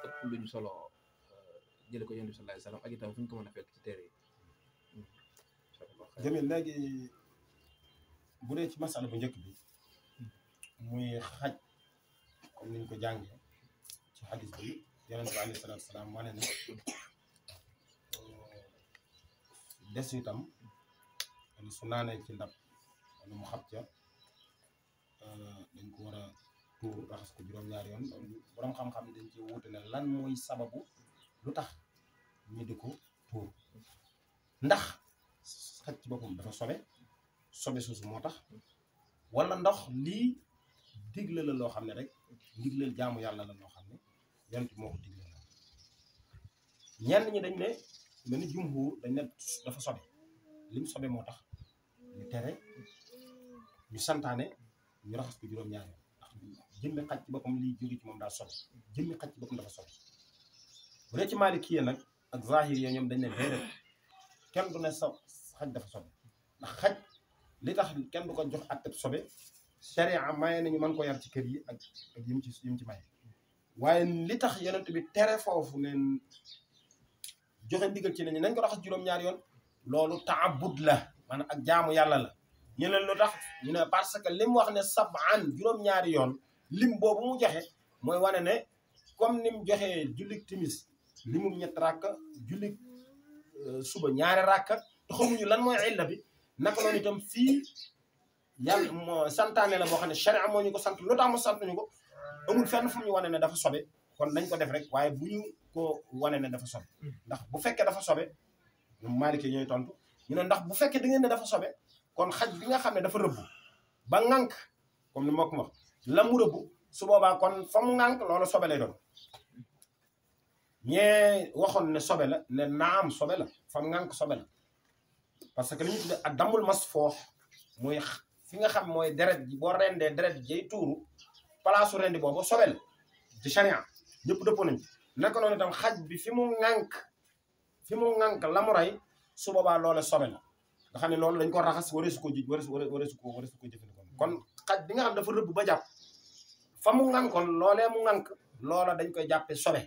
B: ëpp luñ solo jële ko yonent bi sallallahu alayhi wasallam ak itam fu ñu ko mën a fekk ci téere yi
A: Jamil léegi bu dee ci masala bu njëkk bi muy xaj comme niñ ko jàngee ci xadis bi yonent bi alayhi salaatu salaam wane ne des itam su naanee ci ndab wala mu xab ca dañ ko war a tuur raxas ko juróom-ñaari yoon borom xam-xam yi dañ ci wuute ne lan mooy sababu lu tax ñu di ko tuur ndax xaj ci boppam dafa sobe suusu moo tax wala ndox lii digle la loo xam ne rek ndigleel jaamu yàlla la loo xam ne yonent bi moo ko digle la ñenn ñi dañ ne mel ni jumhur dañ ne dafa sobe lim sobe moo tax ñu tere ñu santaane ñu raxas ko juróom-ñaari yoon ndax jëmmi xaj ci boppam liy jóge ci moom daal sobe jëmmi xaj ci boppam dafa sobe bu dee ci Maalikiyya nag ak Zahiri yi ñoom dañ ne déedéet kenn du ne xaj dafa sobe ndax xaj li tax kenn du ko jox atteb sobe sharia maye nañu mën ko yar ci kër yi ak yim ci maye waaye li tax yonent bi tere foofu neen joxe ndigal ci nañu nañ ko raxas juróom-ñaari yoon loolu taabud la maanaam ak jaamu yàlla la ñu ne lu tax ñu ne parce que lim wax ne sab'an juróom-ñaari yoon lim boobu mu joxe mooy wane ne comme ni mu joxee jullik timis limum ñett rakka jullik suba ñaari rakka te xamuñu lan mooy illa bi naka noonu itam fii yàlla moo santaane la boo xam ne sharia moo ñu ko sant lu tax mu sant ñu ko amul fenn fu ñu wane ne dafa sobe kon nañ ko def rek waaye bu ñu ko wane ne dafa sobe ndax bu fekkee dafa sobe ñoom Maliki ñooy tontu ñu ne ndax bu fekkee da ngeen ne dafa sobe kon xaj bi nga xam ne dafa rëbb ba ŋànk comme ni ma ko wax la mu rëbb su boobaa kon fa mu ŋànk loolu sobe lay doon ñee waxoon ne sobe la ne naam sobe la fa mu ŋànk sobe la parce que li ñu tudde ak damul mas foox muy fi nga xam mooy deret ji boo rendee deret ji jay tuuru palaasu rendi boobu sobe la ci charia ñëpp dëppoo nañ naka noonu itam xaj bi fi mu ŋànk la mu rey su boobaa loola sobe la nga xam ne loolu dañ ko raxas wareesu ko ji wareesu ko jëfandikoo kon xaj bi nga xam dafa rëbb ba jàpp fa mu ŋànkoon loolee mu ŋànk loola dañ koy jàppe sobe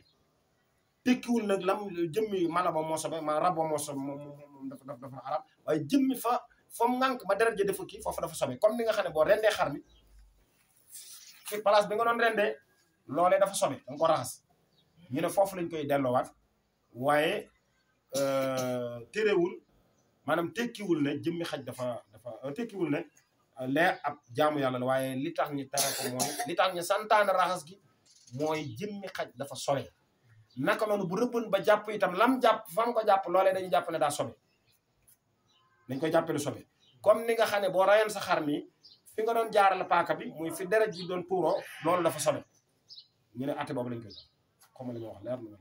A: tekkiwul nag lam jëmmi mala ba moo sobe ma rab ba moo sobe moom dafa xaraam waaye jëmmi fa mu ŋànk ba deret ja dafa kii foofu dafa sobe comme ni nga xam ne boo rendee xar mi fi place bi nga doon rendee loolee dafa sobe danga ko raxas ñu ne foofu lañ koy delloowaat waaye terewul maanaam tekkiwul ne jëmmi xaj dafa tekkiwul ne lee ab jaamu yàlla la waaye li tax ñu tere ko mooy li tax ñu santaane raxas gi mooy jëmmi xaj dafa sobe naka noonu bu rëbbën ba jàpp itam lam jàpp fam ko jàpp loolee dañuy jàpp ne daa sobe dañ koy jàppe lu sobe comme ni nga xam ne boo rayoon sa xar mi fi nga doon jaarale paaka bi muy fi deret ji doon tuuroo loolu dafa sobe ñu ne atte boobu lañ koy jàpp comme li ma wax leer na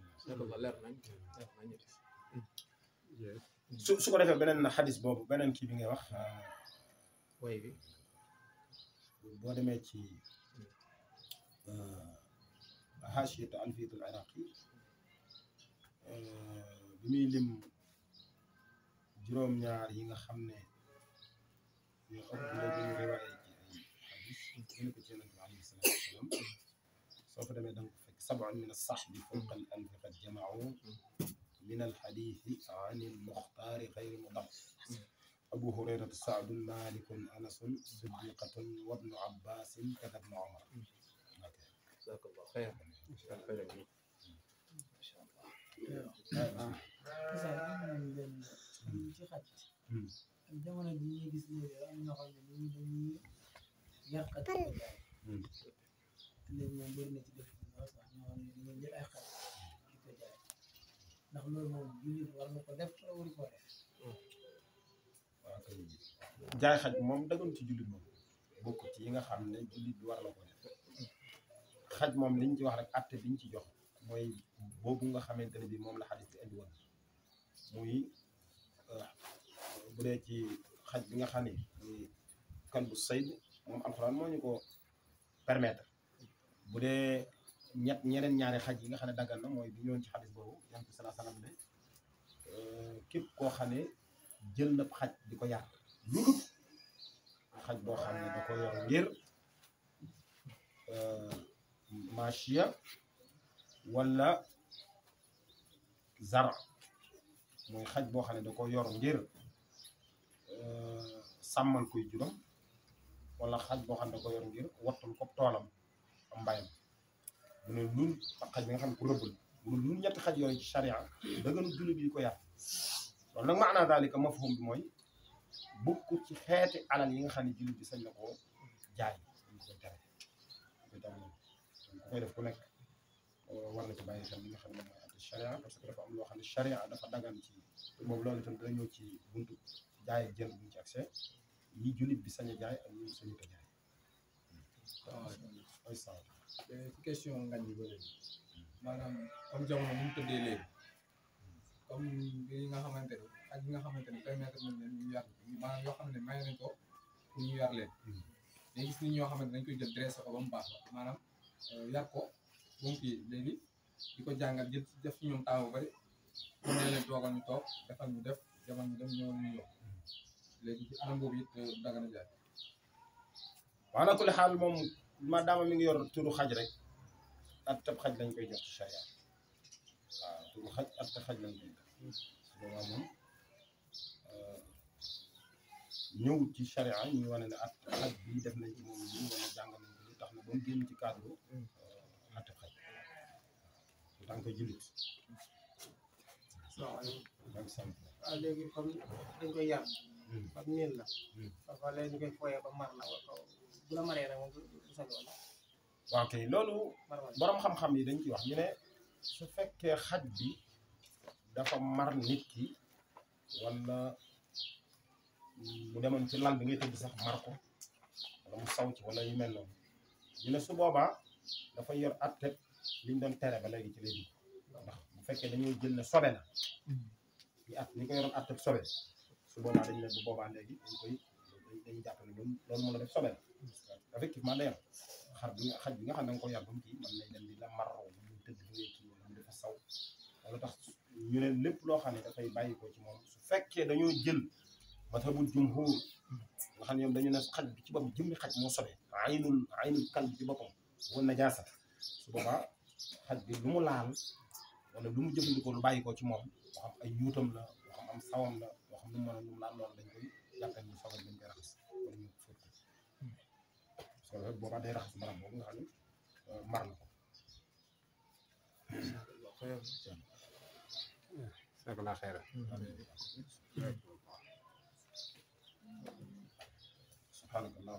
A: su ko defee beneen xadis boobu beneen kii bi ngay wax
B: way bi
A: boo demee ci haashiyatu alfiyatul iraqi bi muy lim juróom-ñaar yi nga xam ne ñoo ëpp léegi ñu riwaaye ci ay xadis ñu ko ci yonent bi alayhi salaatu wasalaam soo ko demee da nga ko fekk sab'un min as-sahbi fawqa al-alfi qad jama'u min al-hadithi an al-mukhtaari ghayri mudaf abu hurayrata saadun malikun anasun siddiqatun wa ibnu abbasin kada ibnu umar
B: jazakallahu xayr
C: ci xaj jamono ji ñuy gis léegi am ñoo xam ne ñu dañuy yàqat léegi moom bëri na ci dëkk bi sax ñoo xam ne dañuy jël ay xaj di ko jaay ndax loolu moom jullit war na ko def wala waru ko def
A: waaw kay jaay xaj moom dagoon ci jullit moom bokk ci yi nga xam ne jullit bi war na ko def xaj moom liñ ci wax rek atte biñ ci jox mooy boobu nga xamante ne bi moom la xadis bi indi woon muy bu dee ci xaj bi nga xam ne muy kalbu sayd moom alxuraan moo ñu ko permettre bu dee ñeneen ñaari xaj yi nga xam ne daggal na mooy bi ñëwoon ci xadis boobu yonent bi sallallahu alayhi wasallam ne képp koo xam ne jël na xaj di ko yar lu dul xaj boo xam ne da ko yor ngir machiya wala zara mooy xaj boo xam ne da ko yor ngir sàmmal koy juróom wala xaj boo xam ne da ko yor ngir wattul ko toolam am mbayam mu ne lun ak xaj bi nga xam ne ku rëbbal mu ne lun ñetti xaj yooyu ci charia dëgganul jullit yi ko yar loolu nag maanaa daalika mafhum bi mooy bokk ci xeeti alal yi nga xam ne jullit bi sañ na koo jaay ñu koy tere ku koy def ku nekk war na ci bàyyi xel li nga xam ne mooy ati charia parce que dafa am loo xam ne charia dafa dagan ci boobu loolu itam dana ñëw ci buntu jaay ak jënd buñu ci accès yi jullit bi sañ a jaay ak ñu sañu ko jaay ay sawa
B: ci question ngañ bi ba léegi maanaam comme jamono mu tëddee léegi comme bi nga xamante ne ak yi nga xamante ne permettre nañ leen ñu yar maanaam yoo xam ne may nañ ko pour ñu yar leen day gis nit ñoo xamante dañ koy jël dressé ko ba mu baax maanaam yar ko ba mu kii léegi di ko jàngal jël def ci ñoom temps bu bari pour ne leen toogal ñu toog defal ñu def demal ñu dem ñëwal ñu ñëw léegi ci anam boobu it daga na jaay
A: maanaam ku li xaal moom maadaama mi ngi yor turu xaj rek at tab xaj lañ koy jox ci charia waaw turu xaj at tab xaj lañ koy jox boobaa moom ñëw ci charia ñu wane ne at xaj bii def nañ ci moom lii wala jàngal nañ ko li tax na ba mu génn ci cadre at tab xaj en tant que jullit
C: waaw léegi comme dañ koy yar ak miin la parfois léegi ñu koy fooyee ba mar la bu la maree nag moom du sa yoon
A: waaw kay loolu borom xam-xam yi dañ ci wax ñu ne su fekkee xaj bi dafa mar nit ki wala mu demoon ci lal bi ngay tëdd sax mar ko wala mu saw ci wala yu mel noonu ñu ne su boobaa dafay yor atte liñ doon tere ba léegi ci lay dugg ndax bu fekkee dañoo jël ne sobe na ñi ko yoroon atte sobe su boobaa dañ ne bu boobaa léegi dañuy jàpp ne loolu mën a def sobe la effectivement day am xaj bi nga xam ne da nga ko yar ba mu kii mën nañ dem di la marro mu tëdd fi ngay kii wala mu dafa saw wala tax ñu ne lépp loo xam ne dafay bàyyi ko ci moom su fekkee dañoo jël mazhabul jumhur nga xam ne ñoom dañu ne xaj bi ci boppam jëmmi xaj moo sobe aynul kalb ci boppam wala najaasa su boobaa xaj bi lu mu laal wala lu mu jëfandikoo lu bàyyi ko ci moom moo xam ay yuutam la moo xam am sawam la moo xam lu mu mën a lu mu laal loolu dañ koy jàppee ni sobe dañ koy raxas wala ñu fóot ko sobe boobaa day raxas maram boobu nga xam ne mar na ko
B: jazakallah xayran
A: subhanallah